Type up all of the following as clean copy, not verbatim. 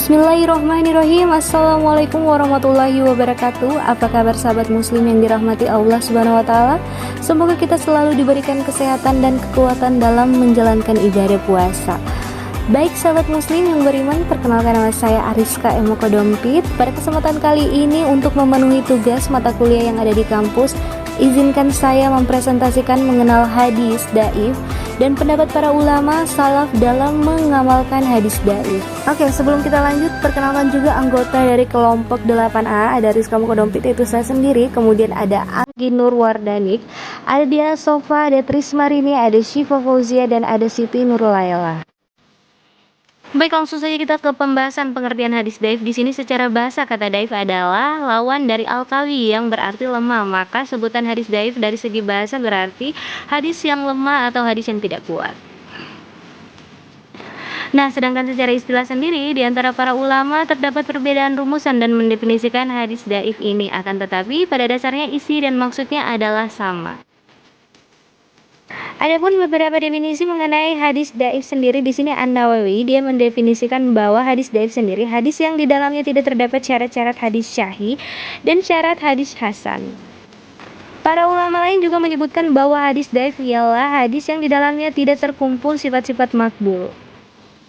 Bismillahirrahmanirrahim. Assalamualaikum warahmatullahi wabarakatuh. Apa kabar sahabat muslim yang dirahmati Allah Subhanahu wa taala? Semoga kita selalu diberikan kesehatan dan kekuatan dalam menjalankan ibadah puasa. Baik sahabat muslim yang beriman, perkenalkan nama saya Ariska Emoko Dompit. Pada kesempatan kali ini untuk memenuhi tugas mata kuliah yang ada di kampus, izinkan saya mempresentasikan mengenal hadis dhaif dan pendapat para ulama salaf dalam mengamalkan hadis dhaif. Oke, sebelum kita lanjut, perkenalkan juga anggota dari kelompok 8A. Ada Rizka Mukodompit, itu saya sendiri. Kemudian ada Anggi Nur Wardanik, ada Dia Sofa, ada Trismarini, ada Syifa Fauzia, dan ada Siti Nurulaila. Baik, langsung saja kita ke pembahasan pengertian hadis dhaif. Di sini secara bahasa kata dhaif adalah lawan dari al-qawi yang berarti lemah. Maka sebutan hadis dhaif dari segi bahasa berarti hadis yang lemah atau hadis yang tidak kuat. Nah, sedangkan secara istilah sendiri di antara para ulama terdapat perbedaan rumusan dan mendefinisikan hadis dhaif ini, akan tetapi pada dasarnya isi dan maksudnya adalah sama. Adapun beberapa definisi mengenai hadis dhaif sendiri, di sini An-Nawawi dia mendefinisikan bahwa hadis dhaif sendiri hadis yang di dalamnya tidak terdapat syarat-syarat hadis syahih dan syarat hadis hasan. Para ulama lain juga menyebutkan bahwa hadis dhaif ialah hadis yang di dalamnya tidak terkumpul sifat-sifat makbul.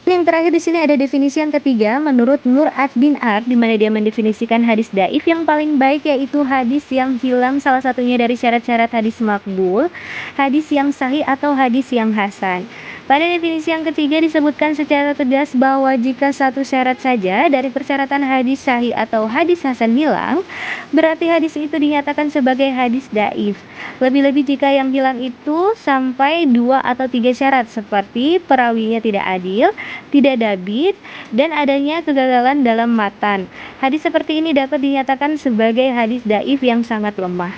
Yang terakhir di sini ada definisi yang ketiga menurut Nur ad-Din Ar, di mana dia mendefinisikan hadis dhaif yang paling baik yaitu hadis yang hilang salah satunya dari syarat-syarat hadis makbul, hadis yang sahih atau hadis yang hasan. Pada definisi yang ketiga disebutkan secara tegas bahwa jika satu syarat saja dari persyaratan hadis sahih atau hadis hasan hilang, berarti hadis itu dinyatakan sebagai hadis dhaif. Lebih-lebih jika yang hilang itu sampai 2 atau 3 syarat, seperti perawinya tidak adil, tidak dabit, dan adanya kegagalan dalam matan. Hadis seperti ini dapat dinyatakan sebagai hadis dhaif yang sangat lemah.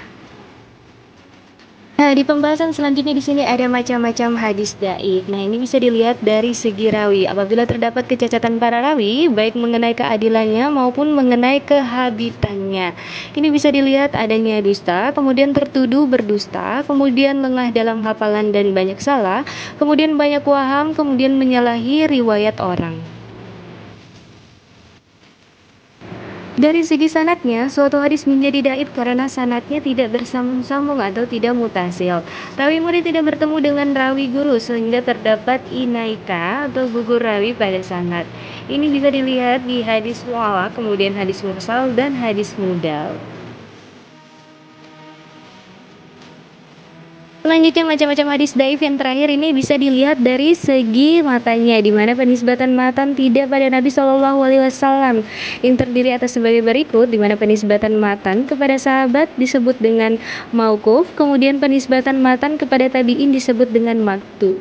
Nah, di pembahasan selanjutnya di sini ada macam-macam hadis dhaif. Nah, ini bisa dilihat dari segi rawi. Apabila terdapat kecacatan para rawi, baik mengenai keadilannya maupun mengenai kehabitannya. Ini bisa dilihat adanya dusta, kemudian tertuduh berdusta, kemudian lengah dalam hafalan dan banyak salah, kemudian banyak waham, kemudian menyalahi riwayat orang. Dari segi sanadnya, suatu hadis menjadi dhaif karena sanadnya tidak bersambung-sambung atau tidak mutasil. Rawi murid tidak bertemu dengan rawi guru sehingga terdapat inaika atau gugur rawi pada sanad. Ini bisa dilihat di hadis mu'allaq, kemudian hadis mursal dan hadis mudal. Selanjutnya macam-macam hadis dhaif yang terakhir ini bisa dilihat dari segi matanya, di mana penisbatan matan tidak pada Nabi Shallallahu Alaihi Wasallam yang terdiri atas sebagai berikut, di mana penisbatan matan kepada sahabat disebut dengan mauquf, kemudian penisbatan matan kepada tabi'in disebut dengan maqtu.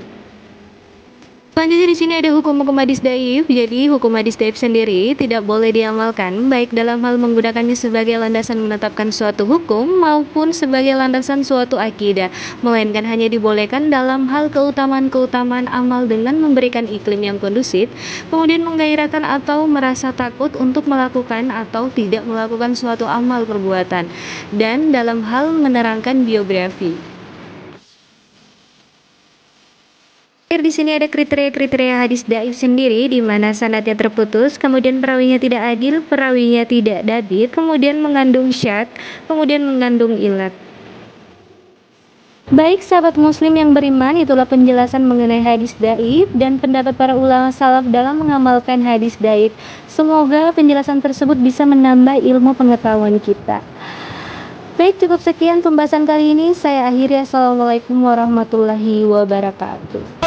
Selanjutnya di sini ada hukum-hukum hadis dhaif. Jadi hukum hadis dhaif sendiri tidak boleh diamalkan baik dalam hal menggunakannya sebagai landasan menetapkan suatu hukum maupun sebagai landasan suatu akidah, melainkan hanya dibolehkan dalam hal keutamaan-keutamaan amal dengan memberikan iklim yang kondusif, kemudian menggairahkan atau merasa takut untuk melakukan atau tidak melakukan suatu amal perbuatan, dan dalam hal menerangkan biografi. Di sini ada kriteria-kriteria hadis dhaif sendiri, di mana sanadnya terputus, kemudian perawinya tidak adil, perawinya tidak dabit, kemudian mengandung syak, kemudian mengandung ilat. Baik sahabat muslim yang beriman, itulah penjelasan mengenai hadis dhaif dan pendapat para ulama salaf dalam mengamalkan hadis dhaif. Semoga penjelasan tersebut bisa menambah ilmu pengetahuan kita. Baik, cukup sekian pembahasan kali ini. Saya akhiri. Assalamualaikum warahmatullahi wabarakatuh.